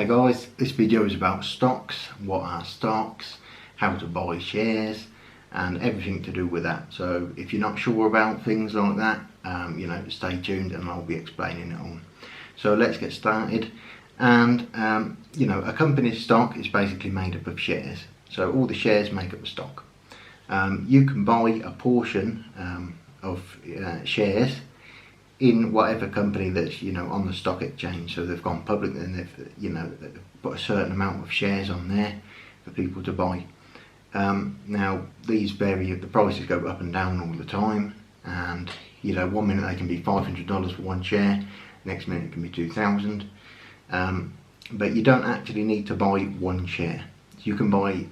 Hey guys, this video is about stocks, what are stocks, how to buy shares and everything to do with that. So if you're not sure about things like that, stay tuned and I'll be explaining it all. So let's get started. And a company's stock is basically made up of shares. So all the shares make up a stock. You can buy a portion of shares in whatever company that's on the stock exchange. So they've gone public and they've put a certain amount of shares on there for people to buy. Now these vary, the prices go up and down all the time, and 1 minute they can be $500 for one share, next minute it can be 2,000. But you don't actually need to buy one share. You can buy,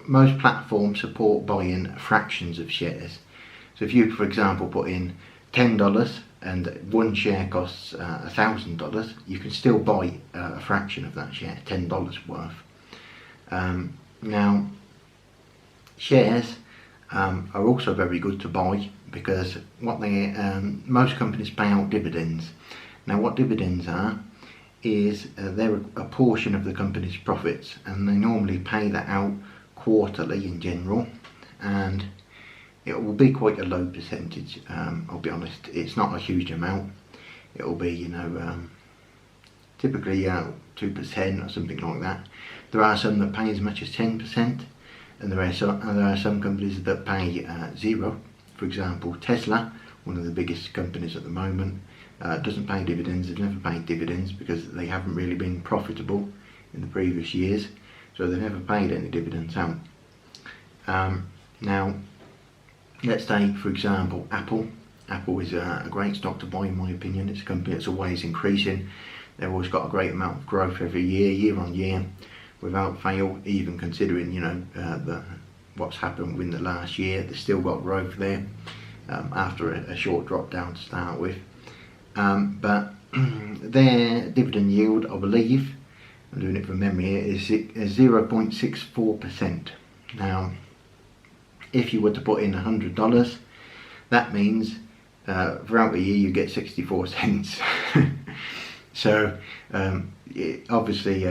most platforms support buying fractions of shares. So if you, for example, put in $10 and one share costs $1,000, you can still buy a fraction of that share, $10 worth. Now, shares are also very good to buy because most companies pay out dividends. Now, what dividends are is they're a portion of the company's profits, and they normally pay that out quarterly in general, and it will be quite a low percentage. I'll be honest, it's not a huge amount. It will be typically 2% or something like that. There are some that pay as much as 10%, and there are some companies that pay 0. For example, Tesla, one of the biggest companies at the moment, doesn't pay dividends. They've never paid dividends because they haven't really been profitable in the previous years, so they've never paid any dividends out. Now, let's take, for example, Apple. Apple is a great stock to buy, in my opinion. It's a company that's always increasing. They've always got a great amount of growth every year, year on year, without fail. Even considering what's happened within the last year, they've still got growth there after a short drop down to start with. But their dividend yield, I believe, I'm doing it from memory here, is 0.64%. Now, if you were to put in $100, that means throughout the year you get 64 cents. So obviously,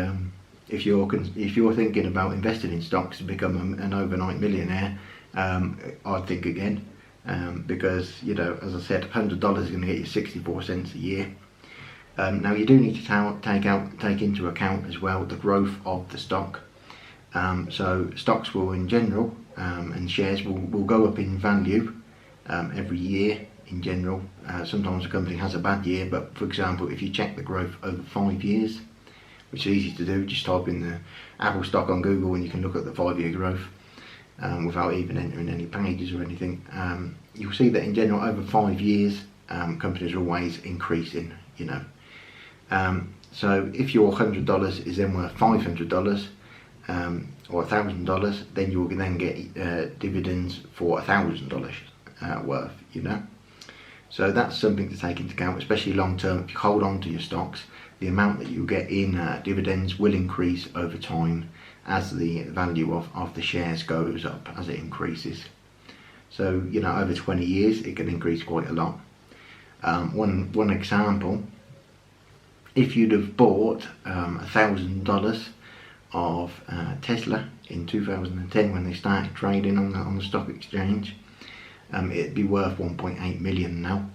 if you're thinking about investing in stocks to become an overnight millionaire, I'd think again, because as I said, $100 is going to get you 64 cents a year. Now you do need to take into account as well the growth of the stock. So stocks will, in general, and shares will go up in value every year in general. Sometimes a company has a bad year, but for example, if you check the growth over 5 years, which is easy to do, just type in the Apple stock on Google and you can look at the 5-year growth without even entering any pages or anything. You'll see that in general, over 5 years, companies are always increasing. So if your $100 is then worth $500, or $1,000, then you will then get dividends for $1,000 worth. So that's something to take into account, especially long term. If you hold on to your stocks, the amount that you get in dividends will increase over time as the value of the shares goes up, as it increases. So over 20 years it can increase quite a lot. One example, if you'd have bought $1,000 of Tesla in 2010 when they started trading on the stock exchange, it'd be worth 1.8 million now.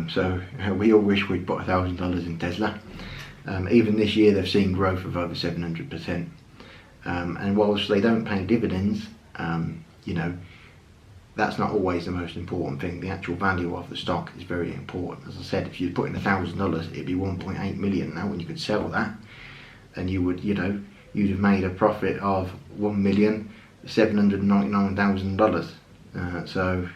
So we all wish we'd put $1,000 in Tesla. Even this year they've seen growth of over 700%. And whilst they don't pay dividends, that's not always the most important thing. The actual value of the stock is very important. As I said, if you put in $1,000, it'd be 1.8 million now, and you could sell that, and you would, you'd have made a profit of $1,799,000. So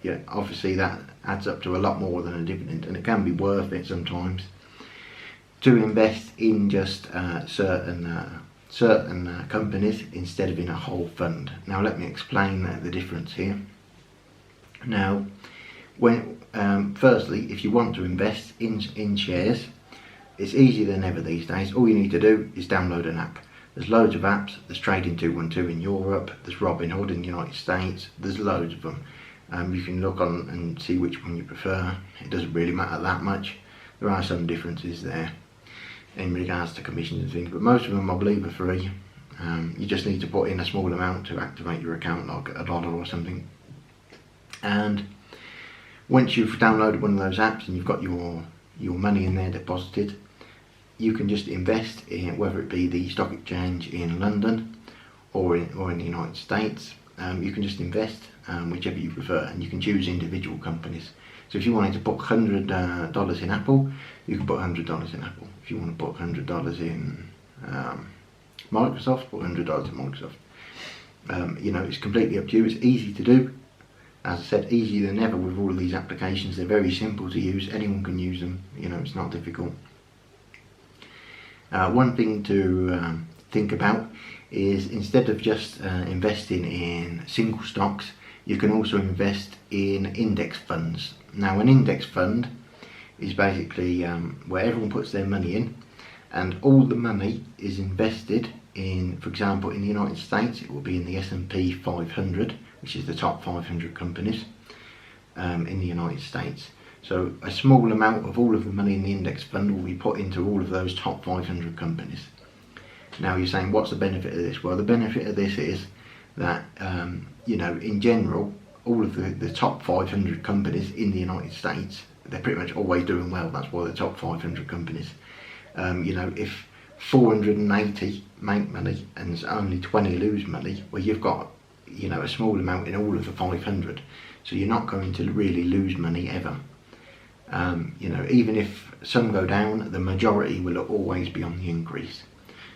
yeah, obviously that adds up to a lot more than a dividend, and it can be worth it sometimes to invest in just certain companies instead of in a whole fund. Now let me explain the difference here. Now, firstly, if you want to invest in shares, it's easier than ever these days. All you need to do is download an app. There's loads of apps. There's Trading 212 in Europe, there's Robinhood in the United States, there's loads of them. You can look on and see which one you prefer. It doesn't really matter that much. There are some differences there. in regards to commissions and things, but most of them I believe are free. You just need to put in a small amount to activate your account, like $1 or something. And once you've downloaded one of those apps and you've got your money in there deposited, you can just invest in, whether it be the stock exchange in London or in the United States. You can just invest whichever you prefer, and you can choose individual companies. So if you wanted to put $100 in Apple, you can put $100 in Apple. If you want to put $100 in Microsoft, put $100 in Microsoft. You know, it's completely up to you. It's easy to do. As I said, easier than ever with all of these applications. They're very simple to use. Anyone can use them. You know, it's not difficult. One thing to think about is, instead of just investing in single stocks, you can also invest in index funds. Now, an index fund is basically where everyone puts their money in, and all the money is invested in, for example, in the United States, it will be in the S&P 500, which is the top 500 companies in the United States. So a small amount of all of the money in the index fund will be put into all of those top 500 companies. Now you're saying, what's the benefit of this? Well, the benefit of this is that, you know, in general, all of the top 500 companies in the United States, they're pretty much always doing well. That's why they're top 500 companies. You know, if 480 make money and only 20 lose money, well, you've got, you know, a small amount in all of the 500. So you're not going to really lose money ever. You know, even if some go down, the majority will always be on the increase.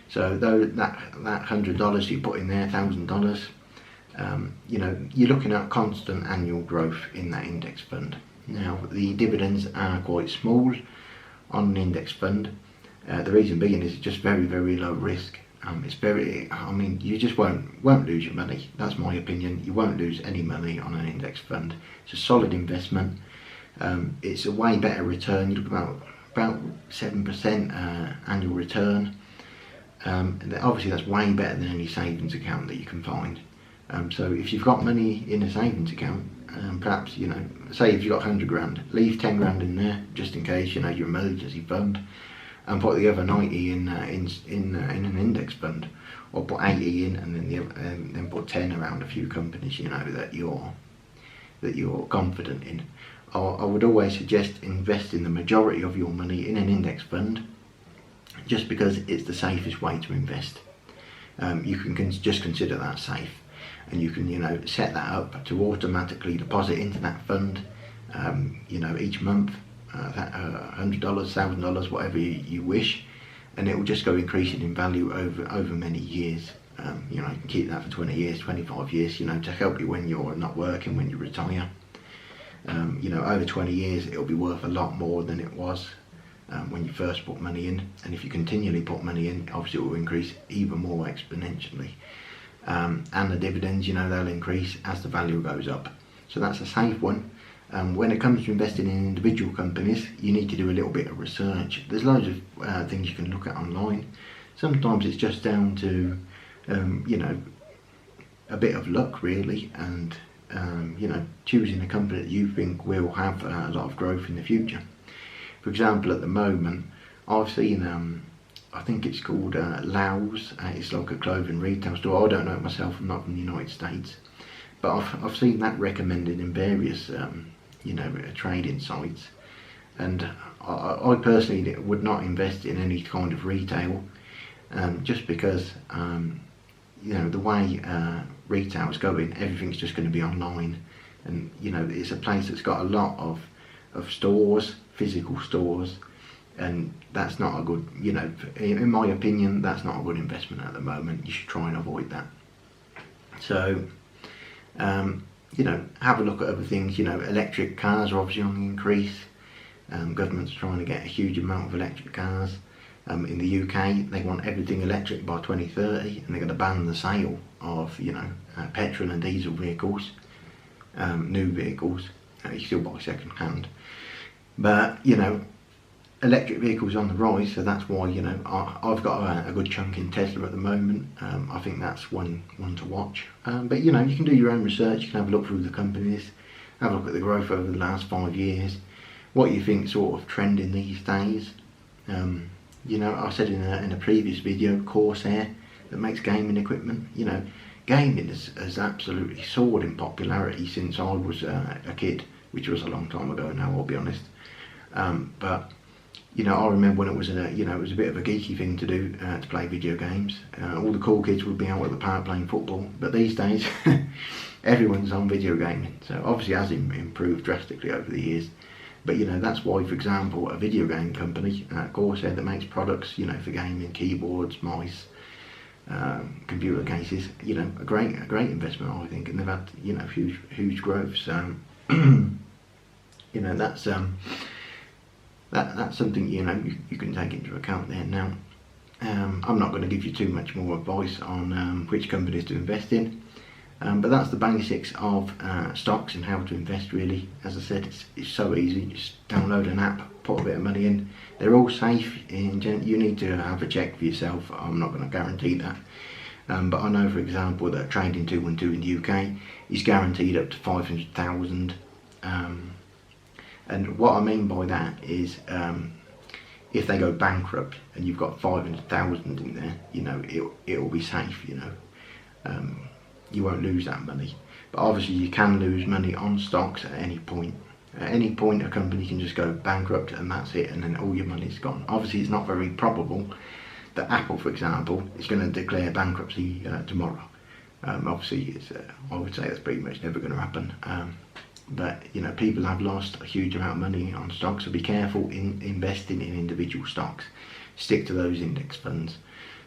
So though that $100 you put in there, $1,000, you know, you're looking at constant annual growth in that index fund. Now, the dividends are quite small on an index fund. The reason being is it's just very, very low risk. It's very, I mean, you just won't lose your money. That's my opinion. You won't lose any money on an index fund. It's a solid investment. It's a way better return. You look about 7% annual return. Obviously that's way better than any savings account that you can find. So if you've got money in a savings account, perhaps, you know, say if you've got 100 grand, leave 10 grand in there just in case, you know, your emergency fund, and put the other 90 in an index fund, or put 80 in, and then put 10 around a few companies, you know, that you're confident in. I would always suggest investing the majority of your money in an index fund, just because it's the safest way to invest. You can just consider that safe, and you can, you know, set that up to automatically deposit into that fund, you know, each month, $100, $1,000, whatever you wish, and it will just go increasing in value over many years. You know, you can keep that for 20 years, 25 years, you know, to help you when you're not working, when you retire. You know, over 20 years it'll be worth a lot more than it was when you first put money in, and if you continually put money in, obviously it will increase even more exponentially. And the dividends, you know, they'll increase as the value goes up. So that's a safe one. When it comes to investing in individual companies, you need to do a little bit of research. There's loads of things you can look at online. Sometimes it's just down to, you know, a bit of luck really, and you know, choosing a company that you think will have a lot of growth in the future. For example, at the moment, I've seen, I think it's called Lowe's. It's like a clothing retail store. I don't know it myself, I'm not from the United States. But I've seen that recommended in various, you know, trading sites. And I personally would not invest in any kind of retail, just because, you know, the way retail is going, everything's just going to be online. And, you know, it's a place that's got a lot of stores, physical stores, and that's not a good, you know, in my opinion, that's not a good investment at the moment. You should try and avoid that. So, you know, have a look at other things. You know, electric cars are obviously on the increase. Government's trying to get a huge amount of electric cars. In the UK, they want everything electric by 2030, and they're going to ban the sale of, you know, petrol and diesel vehicles, new vehicles. You still buy second hand, but, you know, electric vehicles on the rise, so that's why, you know, I've got a good chunk in Tesla at the moment. I think that's one to watch. But, you know, you can do your own research. You can have a look through the companies, have a look at the growth over the last 5 years, what you think sort of trending these days. You know, I said in a previous video, Corsair, that makes gaming equipment. You know, gaming has absolutely soared in popularity since I was a kid, which was a long time ago now, I'll be honest. But you know, I remember when it was it was a bit of a geeky thing to do, to play video games. All the cool kids would be out at the park playing football, but these days everyone's on video gaming. So obviously it has improved drastically over the years. But you know, that's why, for example, a video game company, Corsair, that makes products, you know, for gaming, keyboards, mice, computer cases, you know, a great investment, I think, and they've had, you know, huge growth. So you know, that's something, you know, you can take into account there. Now, I'm not going to give you too much more advice on which companies to invest in. But that's the basics of stocks and how to invest, really. As I said, it's so easy. Just download an app, put a bit of money in. They're all safe. You need to have a check for yourself. I'm not going to guarantee that. But I know, for example, that Trading 212 in the UK is guaranteed up to 500,000. And what I mean by that is, if they go bankrupt and you've got 500,000 in there, you know, it will be safe. You know. You won't lose that money, but obviously you can lose money on stocks at any point. At any point a company can just go bankrupt and that's it, and then all your money's gone. Obviously it's not very probable that Apple, for example, is going to declare bankruptcy tomorrow. Obviously I would say that's pretty much never going to happen. But you know, people have lost a huge amount of money on stocks, so be careful in investing in individual stocks. Stick to those index funds.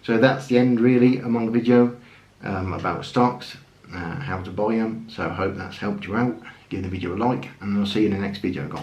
So that's the end, really, among the video. About stocks, how to buy them. So I hope that's helped you out. Give the video a like, and I'll see you in the next video, guys.